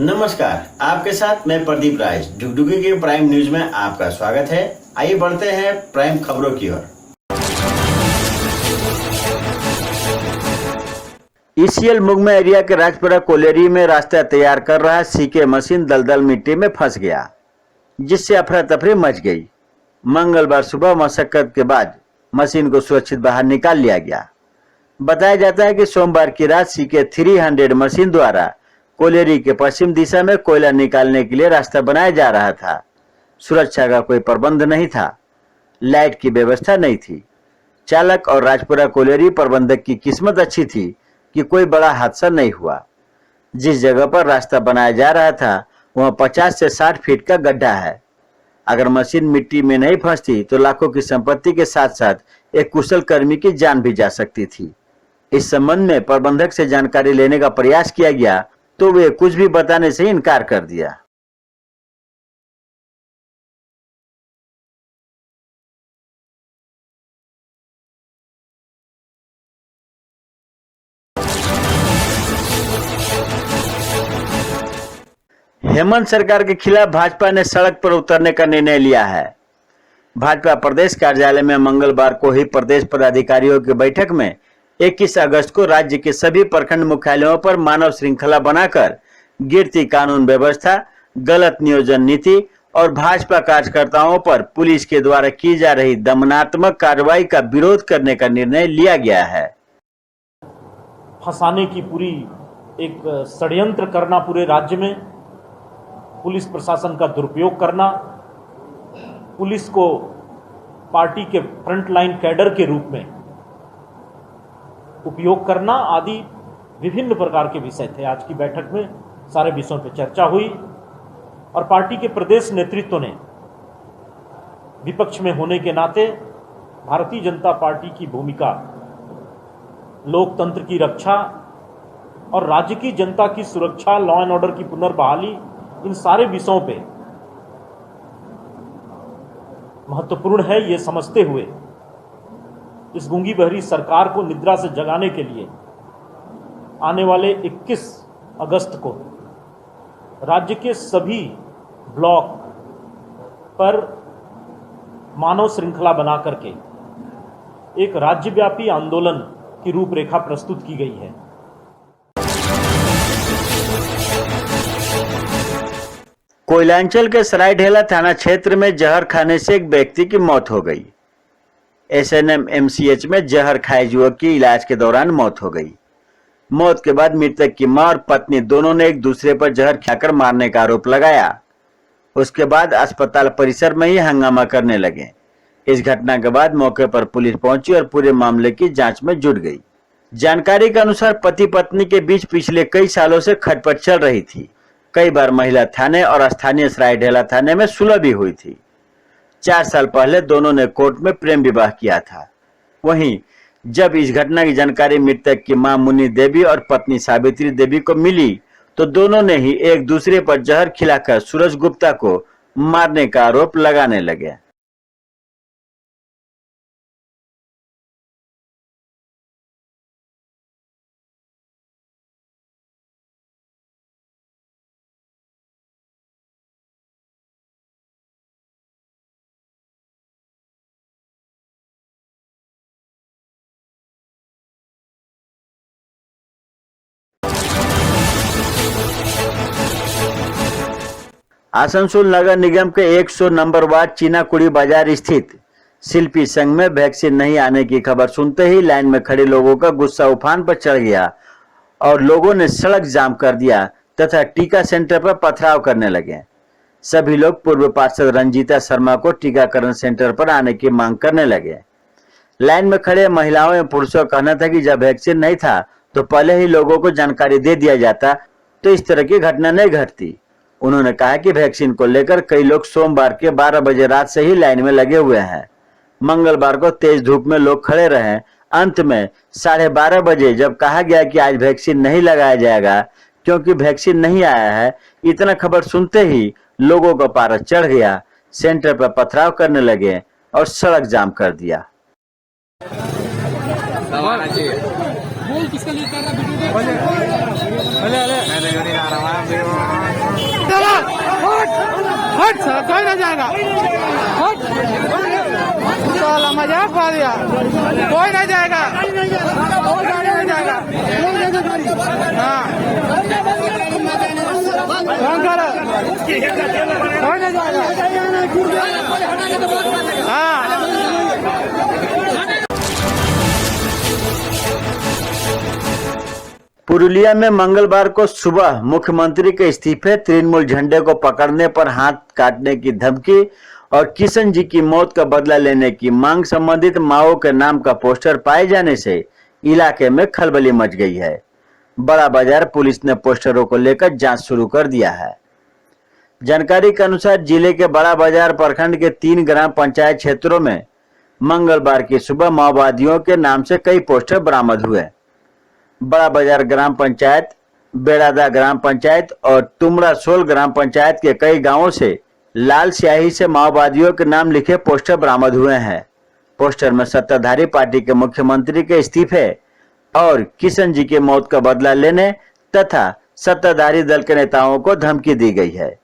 नमस्कार, आपके साथ मैं प्रदीप राज। डुगडुगी के प्राइम न्यूज में आपका स्वागत है। आइए बढ़ते हैं प्राइम खबरों की ओर। ईसीएल मुगमा एरिया के राजपुरा कोलेरी में रास्ता तैयार कर रहा सीके मशीन दलदल मिट्टी में फंस गया, जिससे अफरा तफरी मच गई। मंगलवार सुबह मशक्कत के बाद मशीन को सुरक्षित बाहर निकाल लिया गया। बताया जाता है कि सोमवार की रात सीके 300 मशीन द्वारा कोलेरी के पश्चिम दिशा में कोयला निकालने के लिए रास्ता बनाया जा रहा था। सुरक्षा का कोई प्रबंध नहीं था, लाइट की व्यवस्था नहीं थी। चालक और राजपुरा कोलेरी प्रबंधक की किस्मत अच्छी थी कि कोई बड़ा हादसा नहीं हुआ। जिस जगह पर रास्ता बनाया जा रहा था वहां 50 से 60 फीट का गड्ढा है। अगर मशीन मिट्टी में नहीं फंसती तो लाखों की संपत्ति के साथ साथ एक कुशल कर्मी की जान भी जा सकती थी। इस संबंध में प्रबंधक से जानकारी लेने का प्रयास किया गया तो वे कुछ भी बताने से इनकार कर दिया। हेमंत सरकार के खिलाफ भाजपा ने सड़क पर उतरने का निर्णय लिया है। भाजपा प्रदेश कार्यालय में मंगलवार को ही प्रदेश पदाधिकारियों की बैठक में 21 अगस्त को राज्य के सभी प्रखंड मुख्यालयों पर मानव श्रृंखला बनाकर गिरती कानून व्यवस्था, गलत नियोजन नीति और भाजपा कार्यकर्ताओं पर पुलिस के द्वारा की जा रही दमनात्मक कार्रवाई का विरोध करने का निर्णय लिया गया है। फंसाने की पूरी एक षड्यंत्र करना, पूरे राज्य में पुलिस प्रशासन का दुरुपयोग करना, पुलिस को पार्टी के फ्रंटलाइन कैडर के रूप में उपयोग करना आदि विभिन्न प्रकार के विषय थे। आज की बैठक में सारे विषयों पर चर्चा हुई और पार्टी के प्रदेश नेतृत्व ने विपक्ष में होने के नाते भारतीय जनता पार्टी की भूमिका, लोकतंत्र की रक्षा और राज्य की जनता की सुरक्षा, लॉ एंड ऑर्डर की पुनर्बहाली, इन सारे विषयों पे महत्वपूर्ण है ये समझते हुए इस गूंगी बहरी सरकार को निद्रा से जगाने के लिए आने वाले 21 अगस्त को राज्य के सभी ब्लॉक पर मानव श्रृंखला बना करके एक राज्यव्यापी आंदोलन की रूपरेखा प्रस्तुत की गई है। कोयलांचल के सरायढेला थाना क्षेत्र में जहर खाने से एक व्यक्ति की मौत हो गई। SNM-MCH में जहर खाए युवक की इलाज के दौरान मौत हो गई। मौत के बाद मृतक की मां और पत्नी दोनों ने एक दूसरे पर जहर खाकर मारने का आरोप लगाया। उसके बाद अस्पताल परिसर में ही हंगामा करने लगे। इस घटना के बाद मौके पर पुलिस पहुंची और पूरे मामले की जांच में जुट गई। जानकारी के अनुसार पति पत्नी के बीच पिछले कई सालों से खटपट चल रही थी। कई बार महिला थाने और स्थानीय सरायढेला थाने में सुलह भी हुई थी। 4 साल पहले दोनों ने कोर्ट में प्रेम विवाह किया था। वहीं जब इस घटना की जानकारी मृतक की मां मुन्नी देवी और पत्नी सावित्री देवी को मिली तो दोनों ने ही एक दूसरे पर जहर खिलाकर सूरज गुप्ता को मारने का आरोप लगाने लगे। आसनसोल नगर निगम के 100 नंबर वार्ड चीनाकुड़ी बाजार स्थित शिल्पी संघ में वैक्सीन नहीं आने की खबर सुनते ही लाइन में खड़े लोगों का गुस्सा उफान पर चढ़ गया और लोगों ने सड़क जाम कर दिया तथा टीका सेंटर पर पथराव करने लगे। सभी लोग पूर्व पार्षद रंजीता शर्मा को टीकाकरण सेंटर पर आने की मांग करने लगे। लाइन में खड़े महिलाओं एवं पुरुषों का कहना था कि जब वैक्सीन नहीं था तो पहले ही लोगों को जानकारी दे दिया जाता तो इस तरह की घटना नहीं घटती। उन्होंने कहा कि वैक्सीन को लेकर कई लोग सोमवार के 12 बजे रात से ही लाइन में लगे हुए हैं। मंगलवार को तेज धूप में लोग खड़े रहे। अंत में 12:30 बजे जब कहा गया कि आज वैक्सीन नहीं लगाया जाएगा क्योंकि वैक्सीन नहीं आया है, इतना खबर सुनते ही लोगों का पारा चढ़ गया, सेंटर पर पथराव करने लगे और सड़क जाम कर दिया। बोल किसके लिए कर रहा हट सर, कोई ना जाएगा। हट साला मजाक पा दिया। कोई ना जाएगा, कोई गाड़ी नहीं जाएगा। हाँ कोई ना जाएगा। हाँ पुरुलिया में मंगलवार को सुबह मुख्यमंत्री के इस्तीफे, तृणमूल झंडे को पकड़ने पर हाथ काटने की धमकी और किशन जी की मौत का बदला लेने की मांग संबंधित माओ के नाम का पोस्टर पाए जाने से इलाके में खलबली मच गई है। बड़ा बाजार पुलिस ने पोस्टरों को लेकर जांच शुरू कर दिया है। जानकारी के अनुसार जिले के बड़ा बाजार प्रखंड के 3 ग्राम पंचायत क्षेत्रों में मंगलवार की सुबह माओवादियों के नाम से कई पोस्टर बरामद हुए। बड़ा बाजार ग्राम पंचायत, बेड़ादा ग्राम पंचायत और तुमरा सोल ग्राम पंचायत के कई गांवों से लाल स्याही से माओवादियों के नाम लिखे पोस्टर बरामद हुए हैं। पोस्टर में सत्ताधारी पार्टी के मुख्यमंत्री के इस्तीफे और किशन जी की मौत का बदला लेने तथा सत्ताधारी दल के नेताओं को धमकी दी गई है।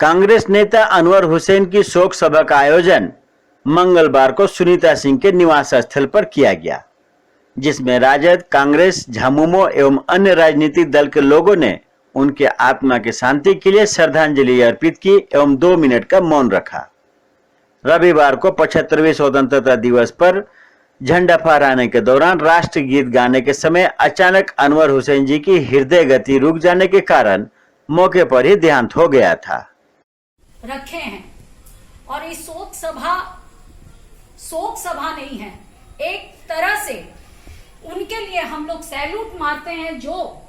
कांग्रेस नेता अनवर हुसैन की शोक सभा का आयोजन मंगलवार को सुनीता सिंह के निवास स्थल पर किया गया, जिसमें राजद, कांग्रेस, झामुमो एवं अन्य राजनीतिक दल के लोगों ने उनके आत्मा की शांति के लिए श्रद्धांजलि अर्पित की एवं 2 मिनट का मौन रखा। रविवार को 75वें स्वतंत्रता दिवस पर झंडा फहराने के दौरान राष्ट्रगीत गाने के समय अचानक अनवर हुसैन जी की हृदय गति रुक जाने के कारण मौके पर ही देहांत हो गया था। रखे हैं और ये शोक सभा नहीं है, एक तरह से उनके लिए हम लोग सैल्यूट मारते हैं, जो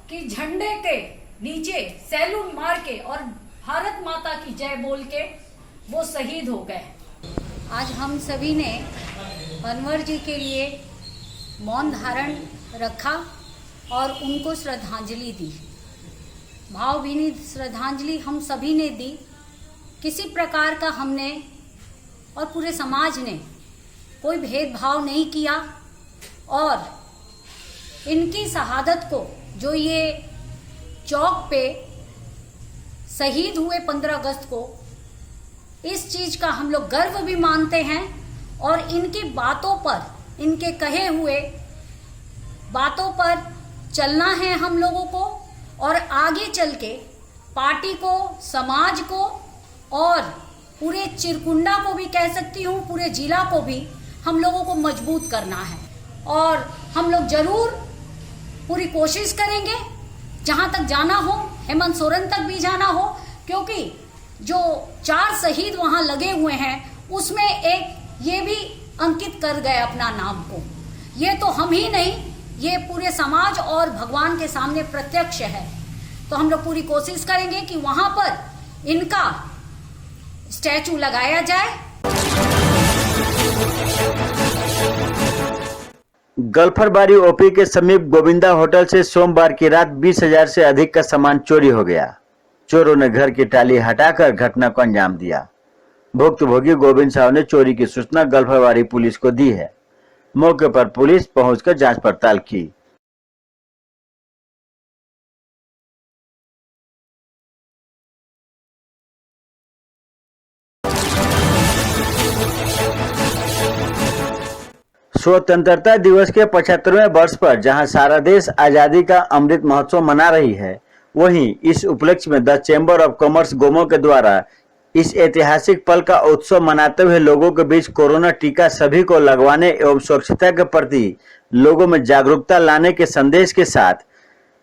कि झंडे के नीचे सैल्यूट मार के और भारत माता की जय बोल के वो शहीद हो गए। आज हम सभी ने अनवर जी के लिए मौन धारण रखा और उनको श्रद्धांजलि दी। भावभीनी श्रद्धांजलि हम सभी ने दी। किसी प्रकार का हमने और पूरे समाज ने कोई भेदभाव नहीं किया और इनकी शहादत को, जो ये चौक पे शहीद हुए 15 अगस्त को, इस चीज का हम लोग गर्व भी मानते हैं और इनकी बातों पर, इनके कहे हुए बातों पर चलना है हम लोगों को और आगे चल के पार्टी को, समाज को और पूरे चिरकुंडा को भी कह सकती हूँ, पूरे जिला को भी हम लोगों को मजबूत करना है। और हम लोग जरूर पूरी कोशिश करेंगे, जहाँ तक जाना हो, हेमंत सोरेन तक भी जाना हो, क्योंकि जो 4 शहीद वहाँ लगे हुए हैं उसमें एक ये भी अंकित कर गए अपना नाम को। ये तो हम ही नहीं, ये पूरे समाज और भगवान के सामने प्रत्यक्ष है। तो हम लोग पूरी कोशिश करेंगे कि वहां पर इनका स्टैचू लगाया जाए। गल्फरबाड़ी ओपी के समीप गोविंदा होटल से सोमवार की रात 20,000 से अधिक का सामान चोरी हो गया। चोरों ने घर की टाली हटाकर घटना को अंजाम दिया। भुक्तभोगी गोविंद साहू ने चोरी की सूचना गल्फरबाड़ी पुलिस को दी है। मौके पर पुलिस पहुंचकर जांच पड़ताल की। स्वतंत्रता दिवस के 75वें वर्ष पर जहां सारा देश आजादी का अमृत महोत्सव मना रही है, वहीं इस उपलक्ष्य में the chamber of commerce Gomoh के द्वारा इस ऐतिहासिक पल का उत्सव मनाते हुए लोगों के बीच कोरोना टीका सभी को लगवाने एवं स्वच्छता के प्रति लोगों में जागरूकता लाने के संदेश के साथ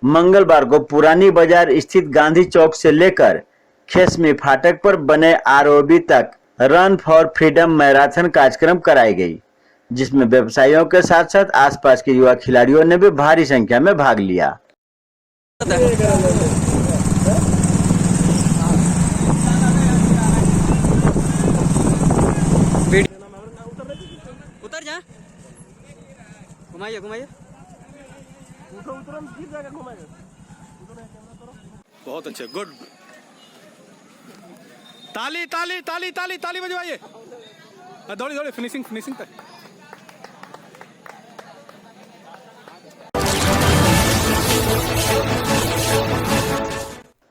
मंगलवार को पुरानी बाजार स्थित गांधी चौक से लेकर खेसमी फाटक पर बने आरओबी तक रन फॉर फ्रीडम मैराथन कार्यक्रम कराई गई, जिसमें व्यवसायियों के साथ साथ आसपास के युवा खिलाड़ियों ने भी भारी संख्या में भाग लिया। उतर जा, घुमाइए घुमाइए। बहुत अच्छे, गुड। ताली ताली ताली ताली ताली बजवाइए। दौड़ी दौड़ी फिनिशिंग फिनिशिंग तक।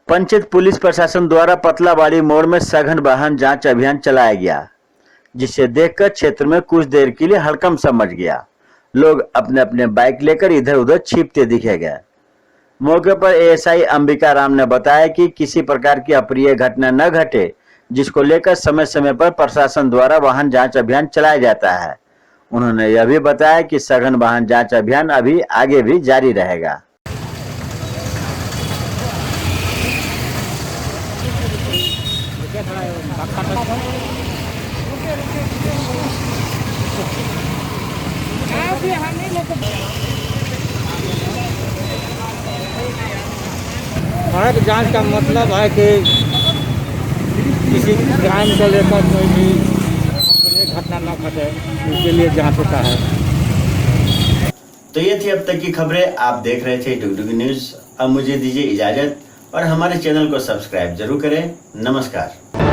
पंचायत पुलिस प्रशासन द्वारा पतलाबाड़ी मोड़ में सघन वाहन जांच अभियान चलाया गया, जिसे देखकर क्षेत्र में कुछ देर के लिए हड़कंप सा मच गया। लोग अपने अपने बाइक लेकर इधर उधर छिपते दिखे गए। मौके पर एएसआई अंबिका राम ने बताया कि किसी प्रकार की अप्रिय घटना न घटे, जिसको लेकर समय समय पर प्रशासन द्वारा वाहन जांच अभियान चलाया जाता है। उन्होंने यह भी बताया कि सघन वाहन जांच अभियान अभी आगे भी जारी रहेगा। सड़क जांच का मतलब है कि किसी क्राइम को लेकर कोई भी अप्रिय घटना न घटे, उसके लिए जांच होता है। तो ये थी अब तक की खबरें। आप देख रहे थे डुगडुगी न्यूज। अब मुझे दीजिए इजाजत और हमारे चैनल को सब्सक्राइब जरूर करें। नमस्कार।